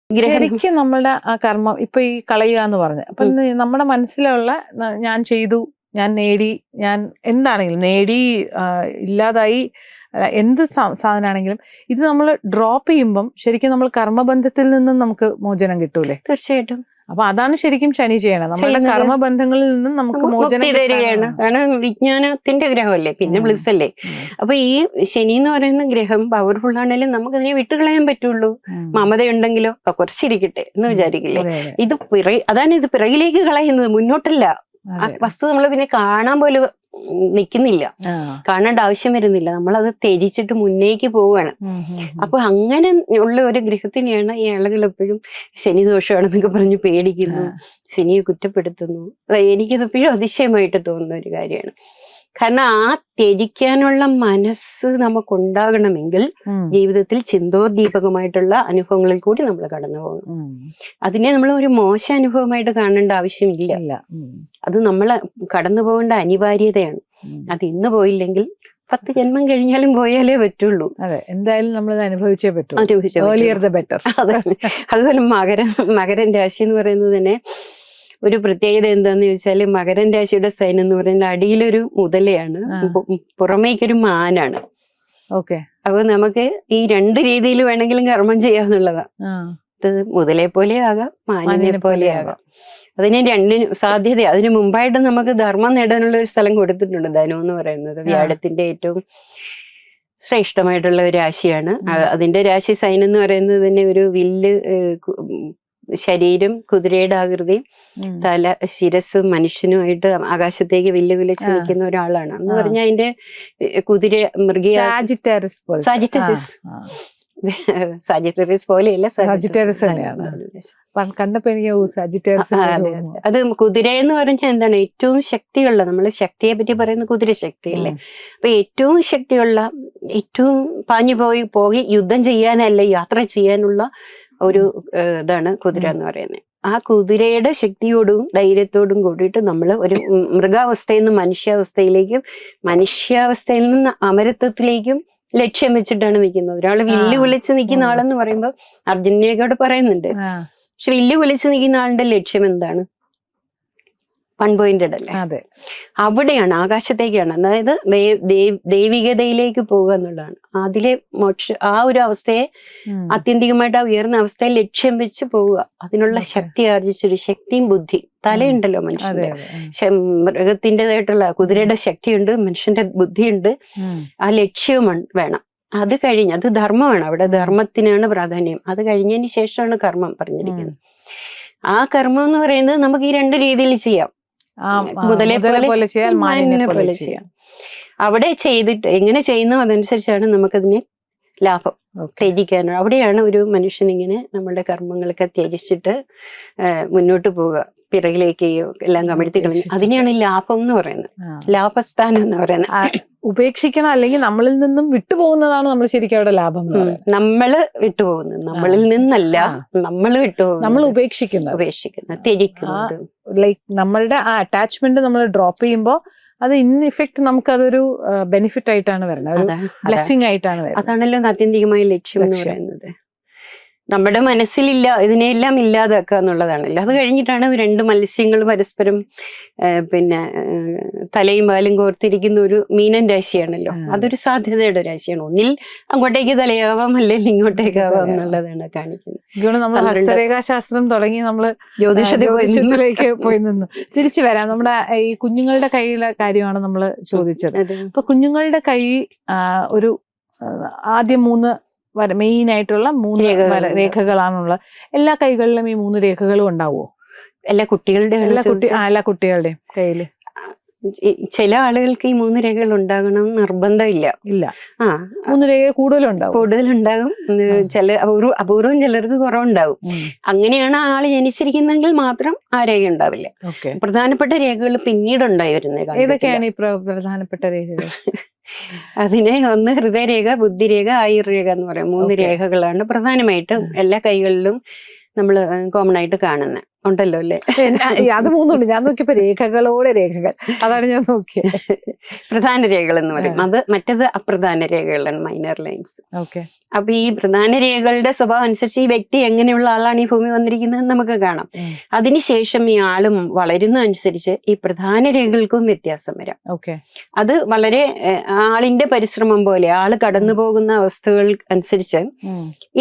ശരിക്കും നമ്മളുടെ ആ കർമ്മം ഇപ്പൊ ഈ കളയുക എന്ന് പറഞ്ഞ അപ്പൊ നമ്മുടെ മനസ്സിലുള്ള ഞാൻ ചെയ്തു, ഞാൻ നേടി, ഞാൻ എന്താണെങ്കിലും നേടി, ഇല്ലാതായി, എന്ത് സാധനമാണെങ്കിലും ഇത് നമ്മൾ ഡ്രോപ്പ് ചെയ്യുമ്പം ശരിക്കും നമ്മൾ കർമ്മബന്ധത്തിൽ നിന്നും നമുക്ക് മോചനം കിട്ടൂലേ? തീർച്ചയായിട്ടും. അപ്പൊ അതാണ് ശരിക്കും ശനി ചെയ്യണം, നമ്മുടെ കർമ്മബന്ധങ്ങളിൽ നിന്നും നമുക്ക് മോചനം തരികയാണ്. കാരണം വിജ്ഞാനത്തിന്റെ ഗ്രഹമല്ലേ, പിന്നെ ബ്ലിസ് അല്ലേ. അപ്പൊ ഈ ശനി എന്ന് പറയുന്ന ഗ്രഹം പവർഫുൾ ആണെങ്കിലും നമുക്ക് ഇതിനെ വിട്ടുകളയാൻ പറ്റുള്ളൂ. മമതയുണ്ടെങ്കിലോ കുറച്ചിരിക്കട്ടെ എന്ന് വിചാരിക്കില്ലേ. ഇത് അതാണ് ഇത് പിറകിലേക്ക് കളയുന്നത്, മുന്നോട്ടല്ല. ആ വസ്തു നമ്മൾ പിന്നെ കാണാൻ പോലും നിൽക്കുന്നില്ല, കാണേണ്ട ആവശ്യം വരുന്നില്ല, നമ്മളത് ത്യജിച്ചിട്ട് മുന്നേക്ക് പോവുകയാണ്. അപ്പൊ അങ്ങനെ ഉള്ള ഒരു ഗ്രഹത്തിനെയാണ് ഈ ആളുകൾ എപ്പോഴും ശനി ദോഷമാണെന്നൊക്കെ പറഞ്ഞ് പേടിക്കുന്നു, ശനിയെ കുറ്റപ്പെടുത്തുന്നു. എനിക്കത് എപ്പോഴും അതിശയമായിട്ട് തോന്നുന്ന ഒരു കാര്യമാണ്. കാരണം ആ ത്യജിക്കാനുള്ള മനസ്സ് നമുക്കുണ്ടാകണമെങ്കിൽ ജീവിതത്തിൽ ചിന്തോദ്ദീപകമായിട്ടുള്ള അനുഭവങ്ങളിൽ കൂടി നമ്മൾ കടന്നു പോകണം. അതിനെ നമ്മൾ ഒരു മോശം അനുഭവമായിട്ട് കാണേണ്ട ആവശ്യമില്ല. അത് നമ്മൾ കടന്നു പോകേണ്ട അനിവാര്യതയാണ്. അത് ഇന്ന് പോയില്ലെങ്കിൽ 10 ജന്മം കഴിഞ്ഞാലും പോയാലേ പറ്റുള്ളൂ. അതെ, എന്തായാലും നമ്മൾ അനുഭവിച്ചേ പറ്റൂ. അതുപോലെ മകരം രാശി എന്ന് പറയുന്നത് തന്നെ ഒരു പ്രത്യേകത എന്താന്ന് ചോദിച്ചാല്, മകരം രാശിയുടെ സൈൻ എന്ന് പറയുന്നത് അടിയിലൊരു മുതലയാണ്, പുറമേക്കൊരു മാനാണ്. ഓക്കെ. അപ്പൊ നമുക്ക് ഈ 2 രീതിയിൽ വേണമെങ്കിലും കർമ്മം ചെയ്യാന്നുള്ളതാണ്. ഇത് മുതലെ പോലെ ആകാം, മാനിനെ പോലെ ആകാം. അതിന് 2 സാധ്യത. അതിന് മുമ്പായിട്ട് നമുക്ക് ധർമ്മം നേടാനുള്ള ഒരു സ്ഥലം കൊടുത്തിട്ടുണ്ട്. ധനം എന്ന് പറയുന്നത് വ്യാഴത്തിന്റെ ഏറ്റവും ശ്രേഷ്ഠമായിട്ടുള്ള ഒരു രാശിയാണ്. അതിന്റെ രാശി സൈൻ എന്ന് പറയുന്നത് തന്നെ ഒരു വില്ല്, ശരീരം കുതിരയുടെ ആകൃതിയും തല ശിരസ്സും മനുഷ്യനുമായിട്ട് ആകാശത്തേക്ക് വില്ല് വിളിച്ച് നിൽക്കുന്ന ഒരാളാണ് എന്ന് പറഞ്ഞാൽ അതിന്റെ കുതിര മൃഗീയ സാജിറ്റേറിയസ് പോലെയല്ല, അത് കുതിര എന്ന് പറഞ്ഞാൽ എന്താണ്, ഏറ്റവും ശക്തിയുള്ള, നമ്മള് ശക്തിയെ പറ്റി പറയുന്ന കുതിര ശക്തിയല്ലേ. അപ്പൊ ഏറ്റവും ശക്തിയുള്ള, ഏറ്റവും പാഞ്ഞു പോയി യുദ്ധം ചെയ്യാനല്ല, യാത്ര ചെയ്യാനുള്ള ഒരു ഇതാണ് കുതിര എന്ന് പറയുന്നത്. ആ കുതിരയുടെ ശക്തിയോടും ധൈര്യത്തോടും കൂടിയിട്ട് നമ്മൾ ഒരു മൃഗാവസ്ഥയിൽ നിന്ന് മനുഷ്യാവസ്ഥയിൽ നിന്ന് അമരത്വത്തിലേക്കും ലക്ഷ്യം വെച്ചിട്ടാണ് നിൽക്കുന്നത്. ഒരാൾ വില്ല് വിളിച്ച് നിൽക്കുന്ന ആളെന്ന് പറയുമ്പോൾ അർജുനനോട് പറയുന്നുണ്ട്. പക്ഷെ വില്ല് വിളിച്ച് നിൽക്കുന്ന ആളുടെ ലക്ഷ്യം എന്താണ്? 1 പോയിന്റഡ് അല്ലേ? അതെ, അവിടെയാണ്, ആകാശത്തേക്കാണ്. അതായത് ദൈവികതയിലേക്ക് പോവുക എന്നുള്ളതാണ്. അതിലെ ആ ഒരു അവസ്ഥയെ ആത്യന്തികമായിട്ട് ആ ഉയർന്ന അവസ്ഥയെ ലക്ഷ്യം വെച്ച് പോവുക. അതിനുള്ള ശക്തി ആർജിച്ചൊരു ശക്തിയും ബുദ്ധി, തലയുണ്ടല്ലോ മനുഷ്യന്റെ, മൃഗത്തിൻ്റെതായിട്ടുള്ള കുതിരയുടെ ശക്തിയുണ്ട്, മനുഷ്യന്റെ ബുദ്ധിയുണ്ട്, ആ ലക്ഷ്യവും വേണം. അത് കഴിഞ്ഞ്, അത് ധർമ്മമാണ്, അവിടെ ധർമ്മത്തിനാണ് പ്രാധാന്യം. അത് കഴിഞ്ഞതിന് ശേഷമാണ് കർമ്മം പറഞ്ഞിരിക്കുന്നത്. ആ കർമ്മം എന്ന് പറയുന്നത് നമുക്ക് ഈ 2 രീതിയിൽ ചെയ്യാം. മുതലെ പോലെ ചെയ്യാം, മാനിനെ പോലെ ചെയ്യാം. അവിടെ ചെയ്തിട്ട് എങ്ങനെ ചെയ്യുന്നു അതനുസരിച്ചാണ് നമുക്കതിന് ലാഭം. ത്യജിക്കാനാണ്. അവിടെയാണ് ഒരു മനുഷ്യൻ ഇങ്ങനെ നമ്മളുടെ കർമ്മങ്ങളൊക്കെ ത്യജിച്ചിട്ട് മുന്നോട്ട് പോവുക, പിറകിലേക്ക് എല്ലാം കമഴ്ത്തി കളഞ്ഞു. അതിനെയാണ് ലാഭം എന്ന് പറയുന്നത്, ലാഭസ്ഥാനം എന്ന് പറയുന്നത്. ഉപേക്ഷിക്കണം, അല്ലെങ്കിൽ നമ്മളിൽ നിന്നും വിട്ടുപോകുന്നതാണ് നമ്മൾ ശരിക്കും അവിടെ ലാഭം. നമ്മള് വിട്ടുപോകുന്നത്, നമ്മളിൽ നിന്നല്ല, നമ്മൾ വിട്ടുപോകുന്നത്, നമ്മൾ ഉപേക്ഷിക്കുന്നത്, ത്യജിക്കുന്നത്. ലൈക്ക് നമ്മളുടെ ആ അറ്റാച്ച്മെന്റ് നമ്മൾ ഡ്രോപ്പ് ചെയ്യുമ്പോൾ അത് ഇൻ ഇഫക്ട് നമുക്ക് അതൊരു ബെനിഫിറ്റ് ആയിട്ടാണ് വരുന്നത്, ബ്ലെസ്സിങ് ആയിട്ടാണ് വരുന്നത്. അതാണല്ലോ ആത്യന്തികമായ ലക്ഷ്യം എന്ന് പറയുന്നത്. നമ്മുടെ മനസ്സിലില്ല ഇതിനെല്ലാം ഇല്ലാതാക്കുക എന്നുള്ളതാണല്ലോ. അത് കഴിഞ്ഞിട്ടാണ് 2 മത്സ്യങ്ങൾ പരസ്പരം പിന്നെ തലയും വാലും കോർത്തിരിക്കുന്ന ഒരു മീനൻ രാശിയാണല്ലോ. അതൊരു സാധ്യതയുടെ രാശിയാണ്. ഒന്നിൽ അങ്ങോട്ടേക്ക് തലയാവാം, അല്ലെങ്കിൽ ഇങ്ങോട്ടേക്കാവാം എന്നുള്ളതാണ് കാണിക്കുന്നത്. നമ്മൾ ഹസ്തരേഖാശാസ്ത്രം തുടങ്ങി നമ്മള് ജ്യോതിഷത്തിലേക്ക് പോയി നിന്നു. തിരിച്ചു വരാം. നമ്മുടെ ഈ കുഞ്ഞുങ്ങളുടെ കൈയിലെ കാര്യമാണ് നമ്മൾ ചോദിച്ചത്. അപ്പൊ കുഞ്ഞുങ്ങളുടെ കൈ ഒരു ആദ്യം 3 മെയിൻ ആയിട്ടുള്ള 3 രേഖകളാണുള്ള. എല്ലാ കൈകളിലും ഈ 3 രേഖകളും ഉണ്ടാവുമോ? എല്ലാ കുട്ടികളുടെയും കയ്യില് ചില ആളുകൾക്ക് ഈ 3 രേഖകൾ ഉണ്ടാകണം നിർബന്ധമില്ല. 3 രേഖ കൂടുതലുണ്ടാകും. അപൂർവം ചിലർക്ക് കുറവുണ്ടാകും. അങ്ങനെയാണ് ആള് ജനിച്ചിരിക്കുന്നെങ്കിൽ മാത്രം ആ രേഖ ഉണ്ടാവില്ല. പ്രധാനപ്പെട്ട രേഖകൾ പിന്നീട് ഉണ്ടായി വരുന്നത്. ഏതൊക്കെയാണ് ഈ പ്രധാനപ്പെട്ട രേഖകൾ? അതിനെ ഒന്ന് ഹൃദയരേഖ, ബുദ്ധിരേഖ, ആയുർരേഖ എന്ന് പറയും. 3 രേഖകളാണ് പ്രധാനമായിട്ടും എല്ലാ കൈകളിലും നമ്മൾ കോമൺ ആയിട്ട് കാണുന്നത്. ഉണ്ടല്ലോ അല്ലേ? അത് മൂന്നുണ്ട്. ഞാൻ നോക്കിയപ്പോ രേഖകളോടെ രേഖകൾ, അതാണ് ഞാൻ നോക്കിയത്. പ്രധാന രേഖകൾ എന്ന് പറയും. അത് മറ്റേത് അപ്രധാന രേഖകളാണ്, മൈനർ ലൈൻസ്. ഓക്കെ. അപ്പൊ ഈ പ്രധാന രേഖകളുടെ സ്വഭാവം അനുസരിച്ച് ഈ വ്യക്തി എങ്ങനെയുള്ള ആളാണ് ഈ ഭൂമി വന്നിരിക്കുന്നത് നമുക്ക് കാണാം. അതിനുശേഷം ഈ ആളും വളരുന്നതനുസരിച്ച് ഈ പ്രധാന രേഖകൾക്കും വ്യത്യാസം വരാം. ഓക്കെ. അത് വളരെ ആളിന്റെ പരിശ്രമം പോലെ, ആള് കടന്നു പോകുന്ന അവസ്ഥകൾ അനുസരിച്ച്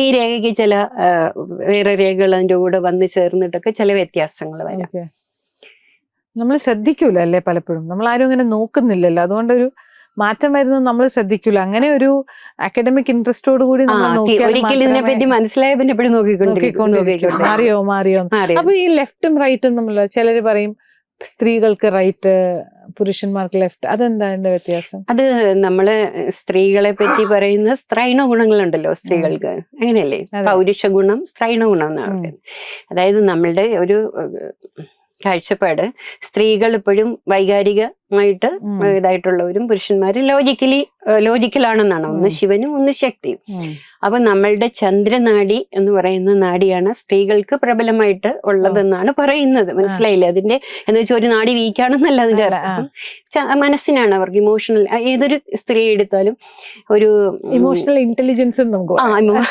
ഈ രേഖയ്ക്ക് ചില വേറെ രേഖകൾ അതിന്റെ കൂടെ വന്ന് ചേർന്നിട്ടൊക്കെ ചില വ്യത്യാസങ്ങൾ വരാം. നമ്മൾ ശ്രദ്ധിക്കൂല അല്ലേ പലപ്പോഴും, നമ്മൾ ആരും അങ്ങനെ നോക്കുന്നില്ലല്ലോ, അതുകൊണ്ടൊരു മാറ്റം വരുന്നത് നമ്മൾ ശ്രദ്ധിക്കൂല. അങ്ങനെ ഒരു അക്കാഡമിക് ഇൻട്രസ്റ്റോട് കൂടി ഒരിക്കലും ഇതിനെപ്പറ്റി മനസ്സിലായ പിന്നെ എപ്പോഴും നോക്കിക്കൊണ്ടിരിക്കും മാറിയോ. അപ്പൊ ഈ ലെഫ്റ്റും റൈറ്റും നമ്മൾ ചിലര് പറയും സ്ത്രീകൾക്ക് റൈറ്റ്, പുരുഷന്മാർക്ക് ലെഫ്റ്റ്, അതെന്താ അതിന്റെ വ്യത്യാസം? അത് നമ്മള് സ്ത്രീകളെ പറ്റി പറയുന്ന സ്ത്രൈണ ഗുണങ്ങളുണ്ടല്ലോ സ്ത്രീകൾക്ക്, അങ്ങനെയല്ലേ? പൗരുഷ ഗുണം, സ്ത്രൈണ ഗുണം എന്നാണ്. അതായത് നമ്മളുടെ ഒരു കാഴ്ചപ്പാട്, സ്ത്രീകൾ എപ്പോഴും വൈകാരികമായിട്ട് ഇതായിട്ടുള്ളവരും പുരുഷന്മാര് ലോജിക്കലാണെന്നാണ്. ഒന്ന് ശിവനും ഒന്ന് ശക്തിയും. അപ്പൊ നമ്മളുടെ ചന്ദ്രനാടി എന്ന് പറയുന്ന നാടിയാണ് സ്ത്രീകൾക്ക് പ്രബലമായിട്ട് ഉള്ളതെന്നാണ് പറയുന്നത്. മനസ്സിലായില്ലേ? അതിന്റെ എന്ന് വെച്ചാൽ ഒരു നാടി വീക്കാണെന്നല്ല അതിന്റെ അർത്ഥം. മനസ്സിനാണ് അവർക്ക് ഇമോഷണൽ, ഏതൊരു സ്ത്രീ എടുത്താലും ഒരു ഇമോഷണൽ ഇന്റലിജൻസ്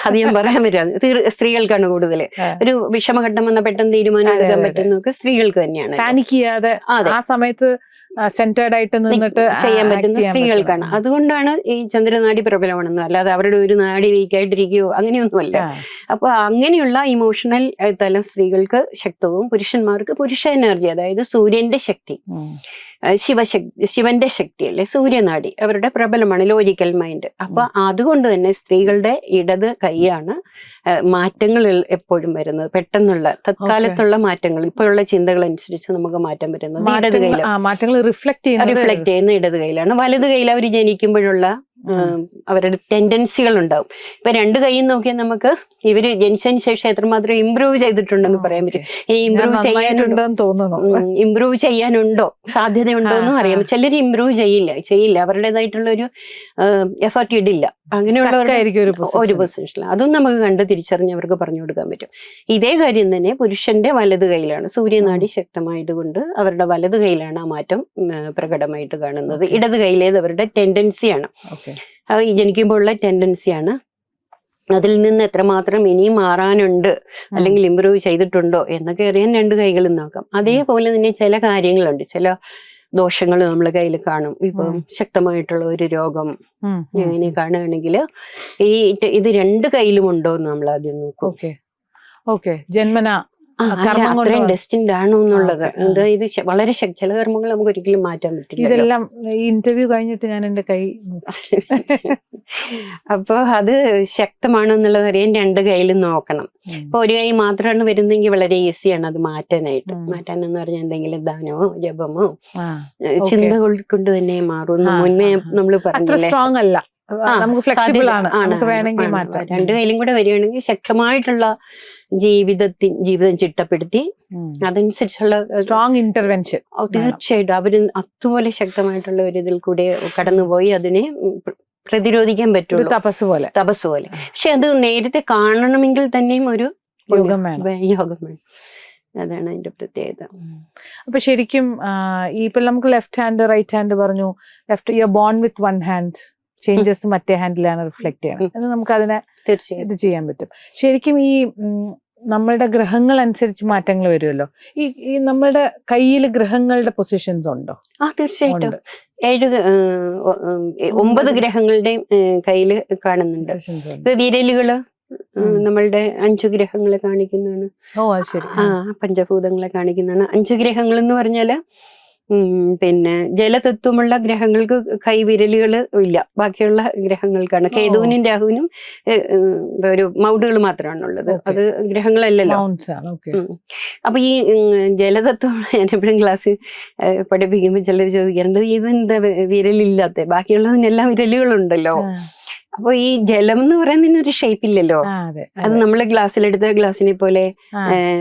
അത് ഞാൻ പറയാൻ പറ്റും. സ്ത്രീകൾക്കാണ് കൂടുതൽ. ഒരു വിഷമഘട്ടം വന്ന പെട്ടെന്ന് തീരുമാനം എടുക്കാൻ പറ്റുന്നതൊക്കെ സ്ത്രീകൾക്ക് തന്നെയാണ്. പാനിക് ചെയ്യാതെ ആ സമയത്ത് സെന്റേർഡ് ആയിട്ട് നിന്നിട്ട് ചെയ്യാൻ പറ്റുന്ന സ്ത്രീകൾക്കാണ്. അതുകൊണ്ടാണ് ഈ ചന്ദ്രനാടി പ്രബലമാണെന്നും, അല്ലാതെ അവരുടെ ഒരു നാടി വീക്കായിട്ടിരിക്കുകയോ അങ്ങനെയൊന്നുമല്ല. അപ്പൊ അങ്ങനെയുള്ള ഇമോഷണൽ തലം സ്ത്രീകൾക്ക് ശക്തവും പുരുഷന്മാർക്ക് പുരുഷ എനർജി, അതായത് സൂര്യന്റെ ശക്തി, ശിവന്റെ ശക്തി അല്ലെ, സൂര്യനാടി അവരുടെ പ്രബലമാണ്, ലോജിക്കൽ മൈൻഡ്. അപ്പൊ അതുകൊണ്ട് തന്നെ സ്ത്രീകളുടെ ഇടത് കൈയാണ് മാറ്റങ്ങൾ എപ്പോഴും വരുന്നത്, പെട്ടെന്നുള്ള തത്കാലത്തുള്ള മാറ്റങ്ങൾ, ഇപ്പോഴുള്ള ചിന്തകൾ അനുസരിച്ച് നമുക്ക് മാറ്റം വരുന്നത് ഇടത് കൈയിലാണ്. റിഫ്ലക്ട് ചെയ്യുന്ന ഇടത് കൈയിലാണ്. വലത് കൈയിൽ അവർ ജനിക്കുമ്പോഴുള്ള അവരുടെ ടെൻഡൻസികൾ ഉണ്ടാവും. ഇപ്പൊ രണ്ട് കൈയും നോക്കിയാൽ നമുക്ക് ഇവര് ജനിച്ചതിന് ശേഷം എത്രമാത്രം ഇമ്പ്രൂവ് ചെയ്തിട്ടുണ്ടെന്ന് പറയാൻ പറ്റും. ഇനി ഇമ്പ്രൂവ് ചെയ്യാനുണ്ടോ, സാധ്യതയുണ്ടോ എന്നും അറിയാം. ചിലർ ഇമ്പ്രൂവ് ചെയ്യില്ല, അവരുടേതായിട്ടുള്ള ഒരു എഫർട്ട് ഇടില്ല. അങ്ങനെയുള്ളവർക്ക് ഒരു പൊസിഷനിൽ അതും നമുക്ക് കണ്ട് തിരിച്ചറിഞ്ഞ് അവർക്ക് പറഞ്ഞു കൊടുക്കാൻ പറ്റും. ഇതേ കാര്യം തന്നെ പുരുഷന്റെ വലത് കൈയിലാണ്. സൂര്യനാടി ശക്തമായതുകൊണ്ട് അവരുടെ വലത് കൈയിലാണ് ആ മാറ്റം പ്രകടമായിട്ട് കാണുന്നത്. ഇടത് കൈയിലേത് അവരുടെ ടെൻഡൻസിയാണ്, ജനിക്കുമ്പോൾ ഉള്ള ടെൻഡൻസിയാണ്. അതിൽ നിന്ന് എത്രമാത്രം ഇനിയും മാറാനുണ്ട് അല്ലെങ്കിൽ ഇമ്പ്രൂവ് ചെയ്തിട്ടുണ്ടോ എന്നൊക്കെ അറിയാൻ രണ്ട് കൈകളും നോക്കാം. അതേപോലെ തന്നെ ചില കാര്യങ്ങളുണ്ട്, ചില ദോഷങ്ങൾ നമ്മളെ കയ്യിൽ കാണും. ഇപ്പം ശക്തമായിട്ടുള്ള ഒരു രോഗം അങ്ങനെ കാണുകയാണെങ്കിൽ ഇത് രണ്ട് കയ്യിലും ഉണ്ടോ എന്ന് നമ്മൾ ആദ്യം നോക്കും. ജന്മന അത്രയും ഡെസ്റ്റിൻഡ് ആണോ എന്നുള്ളത്. ഇത് വളരെ ചില കർമ്മങ്ങൾ നമുക്ക് ഒരിക്കലും മാറ്റാൻ പറ്റില്ല. ഇതെല്ലാം ഈ ഇന്റർവ്യൂ കഴിഞ്ഞിട്ട് ഞാൻ എന്റെ കൈ അപ്പൊ അത് ശക്തമാണോ എന്നുള്ളത് അറിയാൻ രണ്ട് കൈയിലും നോക്കണം. ഇപ്പൊ ഒരു കൈ മാത്രമാണ് വരുന്നെങ്കിൽ വളരെ ഈസിയാണ് അത് മാറ്റാനായിട്ട്. മാറ്റാൻ എന്ന് പറഞ്ഞാൽ എന്തെങ്കിലും ദാനമോ ജപമോ ചിന്തകൾ കൊണ്ട് തന്നെ മാറും. മുന്നേ നമ്മൾ പറഞ്ഞില്ലേ, സ്ട്രോങ് അല്ല, നമുക്ക് ഫ്ലെക്സിബിൾ ആണ്, നമുക്ക് വേണമെങ്കിൽ മാറ്റാം. രണ്ടു കൈയിലും കൂടെ വരികയാണെങ്കിൽ ശക്തമായിട്ടുള്ള ജീവിതം ചിട്ടപ്പെടുത്തി അതനുസരിച്ചുള്ള സ്ട്രോങ് ഇന്റർവെൻഷൻ തീർച്ചയായിട്ടും അവര് അതുപോലെ ശക്തമായിട്ടുള്ള ഒരു ഇതിൽ കൂടെ കടന്നുപോയി അതിനെ പ്രതിരോധിക്കാൻ പറ്റുള്ളൂ. തപസ് പോലെ. പക്ഷെ അത് നേരത്തെ കാണണമെങ്കിൽ തന്നെയും ഒരു യോഗം വേണം. അതാണ് അതിന്റെ പ്രത്യേകത. അപ്പൊ ശരിക്കും ഇപ്പൊ നമുക്ക് ലെഫ്റ്റ് ഹാൻഡ് റൈറ്റ് ഹാൻഡ് പറഞ്ഞു. Left you are bone with one hand, changes മറ്റേ ഹാൻഡിലാണ് റിഫ്ലക്ട് ചെയ്യണം എന്ന് നമുക്ക് അതിനെ ഇത് ചെയ്യാൻ പറ്റും. ശരിക്കും ഈ നമ്മളുടെ ഗ്രഹങ്ങൾ അനുസരിച്ച് മാറ്റങ്ങൾ വരുമല്ലോ. ഈ നമ്മളുടെ കയ്യിൽ ഗ്രഹങ്ങളുടെ പൊസിഷൻസ് ഉണ്ടോ? തീർച്ചയായിട്ടും 9 ഗ്രഹങ്ങളുടെയും കയ്യിൽ കാണുന്നുണ്ട്. ഇപ്പൊ വിരലുകള് നമ്മളുടെ 5 ഗ്രഹങ്ങളെ കാണിക്കുന്നതാണ്. പഞ്ചഭൂതങ്ങളെ കാണിക്കുന്നതാണ് 5 ഗ്രഹങ്ങൾ എന്ന് പറഞ്ഞാല്. പിന്നെ ജലതത്വമുള്ള ഗ്രഹങ്ങൾക്ക് കൈവിരലുകൾ ഇല്ല, ബാക്കിയുള്ള ഗ്രഹങ്ങൾക്കാണ്. കേതുവിനും രാഹുവിനും ഒരു മൗഡുകൾ മാത്രമാണുള്ളത്, അത് ഗ്രഹങ്ങളല്ലല്ലോ. അപ്പൊ ഈ ജലതത്വം ഞാൻ എപ്പോഴും ക്ലാസ്സിൽ പഠിപ്പിക്കുമ്പോൾ ചിലർ ചോദിക്കാറുണ്ട്, ഇതെന്താ വിരലില്ലാത്ത, ബാക്കിയുള്ളതിനെല്ലാം വിരലുകളുണ്ടല്ലോ. അപ്പൊ ഈ ജലം എന്ന് പറയുന്നതിനൊരു ഷേപ്പ് ഇല്ലല്ലോ. അത് നമ്മള് ഗ്ലാസ്സിലെടുത്ത ഗ്ലാസ്സിനെ പോലെ,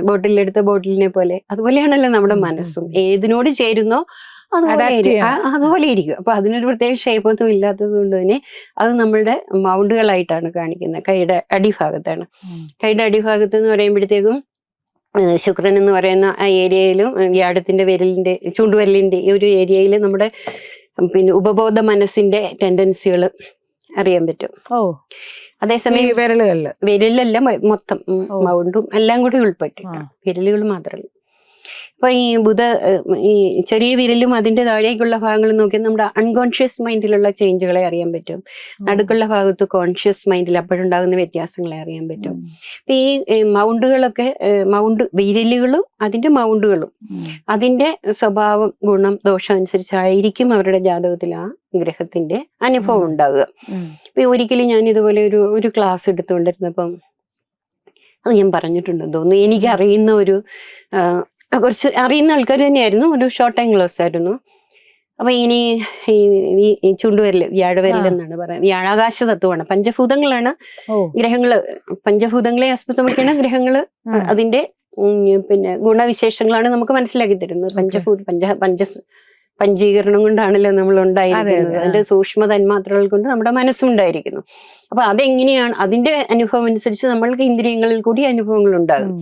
ബോട്ടിലെടുത്ത ബോട്ടിലിനെ പോലെ, അതുപോലെയാണല്ലോ നമ്മുടെ മനസ്സും. ഏതിനോട് ചേരുന്നോ അതുപോലെ ഇരിക്കും. അപ്പൊ അതിനൊരു പ്രത്യേക ഷേപ്പ് ഒന്നും ഇല്ലാത്തത് കൊണ്ട് തന്നെ അത് നമ്മളുടെ മൗണ്ടുകളായിട്ടാണ് കാണിക്കുന്നത്. കൈയുടെ അടിഭാഗത്താണ്. കൈയുടെ അടിഭാഗത്ത് എന്ന് പറയുമ്പോഴത്തേക്കും ശുക്രൻ എന്ന് പറയുന്ന ആ ഏരിയയിലും വ്യാഴത്തിന്റെ ചൂണ്ടുവിരലിന്റെ ഈ ഒരു ഏരിയയിൽ നമ്മുടെ പിന്നെ ഉപബോധ മനസ്സിന്റെ ടെൻഡൻസികൾ അറിയാൻ പറ്റും. അതേസമയം വിരലല്ല മൊത്തം മൗണ്ടും എല്ലാം കൂടി ഉൾപ്പെട്ടിട്ട് വിരലുകൾ മാത്രമല്ല. അപ്പൊ ഈ ചെറിയ വിരലും അതിന്റെ താഴേക്കുള്ള ഭാഗങ്ങൾ നോക്കി നമ്മുടെ അൺകോൺഷ്യസ് മൈൻഡിലുള്ള ചേഞ്ചുകളെ അറിയാൻ പറ്റും. നടുക്കുള്ള ഭാഗത്ത് കോൺഷ്യസ് മൈൻഡിൽ അപ്പോഴുണ്ടാകുന്ന വ്യത്യാസങ്ങളെ അറിയാൻ പറ്റും. അപ്പൊ ഈ മൗണ്ടുകളൊക്കെ വിരലുകളും അതിന്റെ മൗണ്ടുകളും അതിന്റെ സ്വഭാവം ഗുണം ദോഷം അനുസരിച്ചായിരിക്കും അവരുടെ ജാതകത്തിൽ ആ ഗ്രഹത്തിന്റെ അനുഭവം ഉണ്ടാകുക. ഇപ്പൊ ഒരിക്കലും ഞാൻ ഇതുപോലെ ഒരു ക്ലാസ് എടുത്തുകൊണ്ടിരുന്നപ്പം അത് ഞാൻ പറഞ്ഞിട്ടുണ്ടെന്ന് തോന്നുന്നു. എനിക്ക് അറിയുന്ന കുറച്ച് അറിയുന്ന ആൾക്കാർ തന്നെയായിരുന്നു. ഒരു ഷോർട്ട് ടൈം ക്ലാസ് ആയിരുന്നു. അപ്പൊ ഇനി ഈ ചുണ്ടുവരല് വ്യാഴവരൽ എന്നാണ് പറയുന്നത്. വ്യാഴാകാശ തത്വമാണ്, പഞ്ചഭൂതങ്ങളാണ് ഗ്രഹങ്ങള്. പഞ്ചഭൂതങ്ങളെ ആസ്പദമാക്കിയാണ് ഗ്രഹങ്ങള്. അതിന്റെ പിന്നെ ഗുണവിശേഷങ്ങളാണ് നമുക്ക് മനസ്സിലാക്കി തരുന്നത്. പഞ്ചീകരണം കൊണ്ടാണല്ലോ നമ്മൾ ഉണ്ടായിരിക്കുന്നത്. അതിന്റെ സൂക്ഷ്മ തന്മാത്രകൾ കൊണ്ട് നമ്മുടെ മനസ്സുണ്ടായിരിക്കുന്നു. അപ്പൊ അതെങ്ങനെയാണ് അതിന്റെ അനുഭവം അനുസരിച്ച് നമ്മൾക്ക് ഇന്ദ്രിയങ്ങളിൽ കൂടി അനുഭവങ്ങൾ ഉണ്ടാകും.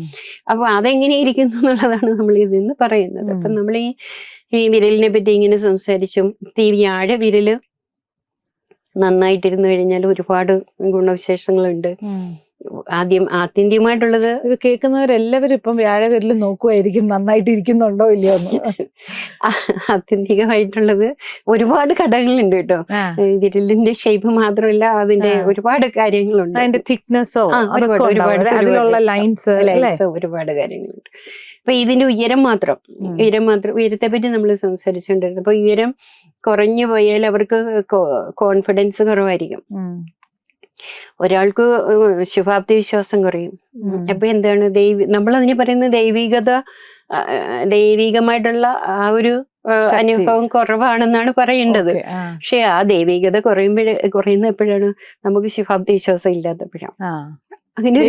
അപ്പൊ അതെങ്ങനെയിരിക്കുന്നു എന്നുള്ളതാണ് നമ്മൾ ഇതിൽ നിന്ന് പറയുന്നത്. അപ്പൊ നമ്മൾ ഈ വിരലിനെ പറ്റി ഇങ്ങനെ സംസാരിച്ചും ഈ വ്യാഴ വിരല് നന്നായിട്ടിരുന്നു കഴിഞ്ഞാൽ ഒരുപാട് ഗുണവിശേഷങ്ങളുണ്ട്. ആത്യന്തികമായിട്ടുള്ളത് ഇത് കേൾക്കുന്നവരെല്ലാവരും ഇപ്പം വ്യാഴവിരൽ നോക്കുമായിരിക്കും നന്നായിട്ട് ഇരിക്കുന്നുണ്ടോ ഇല്ലയോ എന്ന്. ആത്യന്തികമായിട്ടുള്ളത് ഒരുപാട് ഘടകങ്ങളുണ്ട് കേട്ടോ. വിരലിന്റെ ഷേപ്പ് മാത്രമല്ല, അതിന്റെ ഒരുപാട് കാര്യങ്ങളുണ്ട്. അതിന്റെ തിക്നെസ്സോ അതിലുള്ള ലൈൻസ് ഒരുപാട് കാര്യങ്ങളുണ്ട്. അപ്പൊ ഇതിന്റെ ഉയരത്തെ പറ്റി നമ്മൾ സംസാരിച്ചുകൊണ്ടിരുന്നു. അപ്പൊ ഉയരം കുറഞ്ഞു പോയാൽ അവർക്ക് കോൺഫിഡൻസ് കുറവായിരിക്കും. ഒരാൾക്ക് ശുഭാപ്തി വിശ്വാസം കുറയും. അപ്പൊ എന്താണ് നമ്മളതിനെ പറയുന്നത് ദൈവികമായിട്ടുള്ള ആ ഒരു അനുഭവം കുറവാണെന്നാണ് പറയേണ്ടത്. പക്ഷെ ആ ദൈവികത കുറയുന്ന എപ്പോഴാണ്? നമുക്ക് ശുഭാപ്തി വിശ്വാസം ഇല്ലാത്തപ്പോഴാണ്. അങ്ങനെ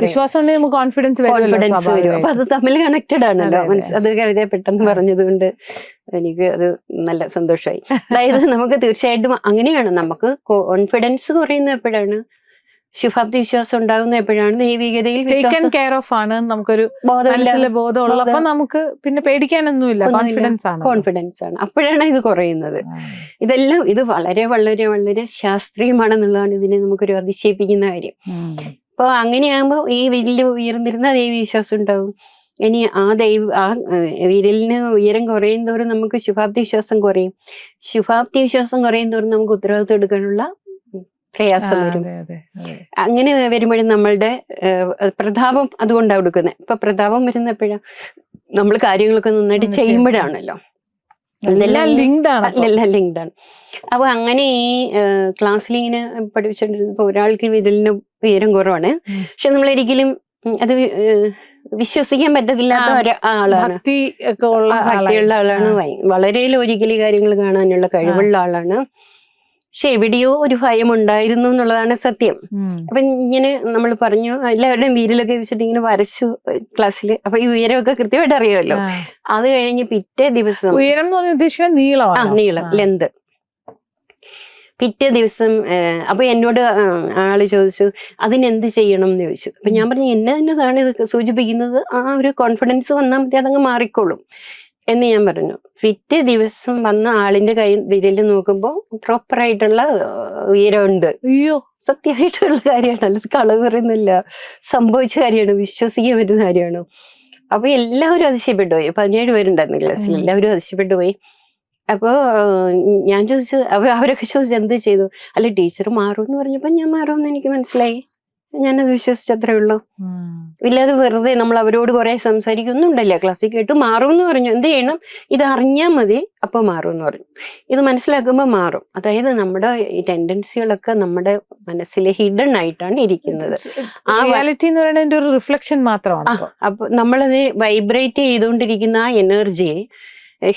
വിശ്വാസം കോൺഫിഡൻസ് വരും. അപ്പൊ അത് തമ്മിൽ കണക്റ്റഡ് ആണല്ലോ. അത് കവിത പെട്ടെന്ന് പറഞ്ഞതുകൊണ്ട് എനിക്ക് അത് നല്ല സന്തോഷമായി. അതായത് നമുക്ക് തീർച്ചയായിട്ടും അങ്ങനെയാണ്. നമുക്ക് കോൺഫിഡൻസ് കുറയുന്ന എപ്പോഴാണ്? ശുഭാപ്തി വിശ്വാസം ഉണ്ടാകുന്ന എപ്പോഴാണ്? ദൈവികതയിൽ കെയർ ഓഫ് ആണ്, നമുക്കൊരു ബോധമുള്ളപ്പോ നമുക്ക് പിന്നെ പേടിക്കാനൊന്നുമില്ല. കോൺഫിഡൻസ് ആണ്. അപ്പോഴാണ് ഇത് കുറയുന്നത്. ഇത് വളരെ വളരെ വളരെ ശാസ്ത്രീയമാണെന്നുള്ളതാണ് ഇതിനെ നമുക്കൊരു അതിശയിപ്പിക്കുന്ന കാര്യം. അപ്പൊ അങ്ങനെയാകുമ്പോ ഈ വലിയ ഉയർന്നിരുന്ന ദൈവവിശ്വാസം ഉണ്ടാവും. ഇനി ആ വിരലിന് ഉയരം കുറയും തോറും നമുക്ക് ശുഭാപ്തി വിശ്വാസം കുറയും. ശുഭാപ്തി വിശ്വാസം കുറയും തോറും നമുക്ക് ഉത്തരവാദിത്വം എടുക്കാനുള്ള പ്രയാസം വരും. അങ്ങനെ വരുമ്പോഴും നമ്മളുടെ പ്രതാപം അതുകൊണ്ടാണ് കൊടുക്കുന്നത്. ഇപ്പൊ പ്രതാപം വരുന്ന എപ്പോഴാണ്? നമ്മൾ കാര്യങ്ങളൊക്കെ നന്നായിട്ട് ചെയ്യുമ്പോഴാണല്ലോ. എല്ലാം ലിങ്ക്ഡ് ആണ്. അപ്പൊ അങ്ങനെ ഈ ക്ലാസ്സിൽ ഇങ്ങനെ പഠിപ്പിച്ചോണ്ടിരുന്നപ്പോ ഒരാൾക്ക് വിരലിന് ഉയരം കുറവാണ്. പക്ഷെ നമ്മളൊരിക്കലും അത് വിശ്വസിക്കാൻ പറ്റത്തില്ലാത്ത ഒരാളാണ്. ഭക്തിയുള്ള ആളാണ്. വളരെ ലോജിക്കലി കാര്യങ്ങൾ കാണാനുള്ള കഴിവുള്ള ആളാണ്. പക്ഷെ എവിടെയോ ഒരു ഭയം ഉണ്ടായിരുന്നു എന്നുള്ളതാണ് സത്യം. അപ്പൊ ഇങ്ങനെ നമ്മൾ പറഞ്ഞു, എല്ലാവരുടെയും വീരലൊക്കെ വെച്ചിട്ട് ഇങ്ങനെ വരച്ചു ക്ലാസ്സില്. അപ്പൊ ഈ ഉയരമൊക്കെ കൃത്യമായിട്ട് അറിയാമല്ലോ. അത് കഴിഞ്ഞ് പിറ്റേ ദിവസം ഉയരം എന്ന് പറഞ്ഞാൽ ഉദ്ദേശിക്കുന്നത് നീളം ലെന്ത്. പിറ്റേ ദിവസം അപ്പൊ എന്നോട് ആള് ചോദിച്ചു അതിനെന്ത് ചെയ്യണം എന്ന് ചോദിച്ചു. അപ്പൊ ഞാൻ പറഞ്ഞു എന്നതാണ് ഇത് സൂചിപ്പിക്കുന്നത്, ആ ഒരു കോൺഫിഡൻസ് വന്നാൽ മതി, അതങ്ങ് മാറിക്കോളും എന്ന് ഞാൻ പറഞ്ഞു. പിറ്റേ ദിവസം വന്ന ആളിന്റെ വിരല് നോക്കുമ്പോ പ്രോപ്പറായിട്ടുള്ള ഉയരമുണ്ട്. അയ്യോ, സത്യമായിട്ടുള്ള കാര്യമാണ്, അല്ലാതെ കളവ് പറയുന്നില്ല. സംഭവിച്ച കാര്യമാണ്, വിശ്വസിക്കാൻ പറ്റുന്ന കാര്യമാണ്. അപ്പൊ എല്ലാവരും അതിശയപ്പെട്ടു പോയി. 17 പേരുണ്ടായിരുന്നു ക്ലാസ്സിൽ, എല്ലാവരും അതിശയപ്പെട്ടു പോയി. അപ്പോ ഞാൻ ചോദിച്ചു, അവരൊക്കെ ചോദിച്ചു എന്ത് ചെയ്തു? അല്ല ടീച്ചർ മാറുമെന്ന് പറഞ്ഞപ്പോ ഞാൻ മാറുമെന്ന് എനിക്ക് മനസ്സിലായി. ഞാനത് വിശ്വസിച്ചത്രേ ഉള്ളൂ. ഇല്ലാതെ വെറുതെ നമ്മൾ അവരോട് കുറെ സംസാരിക്കൊന്നുണ്ടല്ലോ. ക്ലാസ്സിൽ കേട്ടു മാറുമെന്ന് പറഞ്ഞു. എന്ത് ചെയ്യണം? ഇത് അറിഞ്ഞാൽ മതി, അപ്പൊ മാറുമെന്ന് പറഞ്ഞു. ഇത് മനസ്സിലാക്കുമ്പോൾ മാറും. അതായത് നമ്മുടെ ഈ ടെൻഡൻസികളൊക്കെ നമ്മുടെ മനസ്സിലെ ഹിഡൻ ആയിട്ടാണ് ഇരിക്കുന്നത്. ആ റിയാലിറ്റി എന്ന് പറയുന്നത് ഒരു റിഫ്ലക്ഷൻ മാത്രമാണ്. അപ്പൊ നമ്മളത് വൈബ്രേറ്റ് ചെയ്തുകൊണ്ടിരിക്കുന്ന ആ എനർജിയെ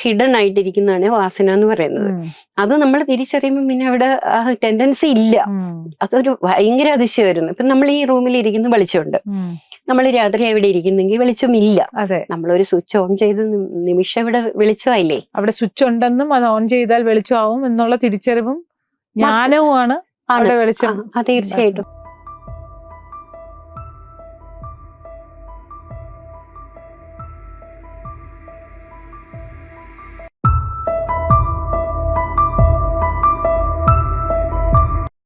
ഹിഡൻ ആയിട്ടിരിക്കുന്നതാണ് വാസന എന്ന് പറയുന്നത്. അത് നമ്മൾ തിരിച്ചറിയുമ്പോൾ പിന്നെ അവിടെ ആ ടെൻഡൻസി ഇല്ല. അതൊരു ഭയങ്കര അതിശയമായിരുന്നു. ഇപ്പൊ നമ്മൾ ഈ റൂമിൽ ഇരിക്കുന്ന വെളിച്ചമുണ്ട്, നമ്മൾ രാത്രി എവിടെ ഇരിക്കുന്നെങ്കിൽ വെളിച്ചമില്ല. നമ്മളൊരു സ്വിച്ച് ഓൺ ചെയ്ത് നിമിഷം ഇവിടെ വെളിച്ചമായില്ലേ? അവിടെ സ്വിച്ച് ഉണ്ടെന്നും അത് ഓൺ ചെയ്താൽ വെളിച്ചമാവും എന്നുള്ള തിരിച്ചറിവും ജ്ഞാനവുമാണ് അവിടെ വെളിച്ചം. തീർച്ചയായിട്ടും.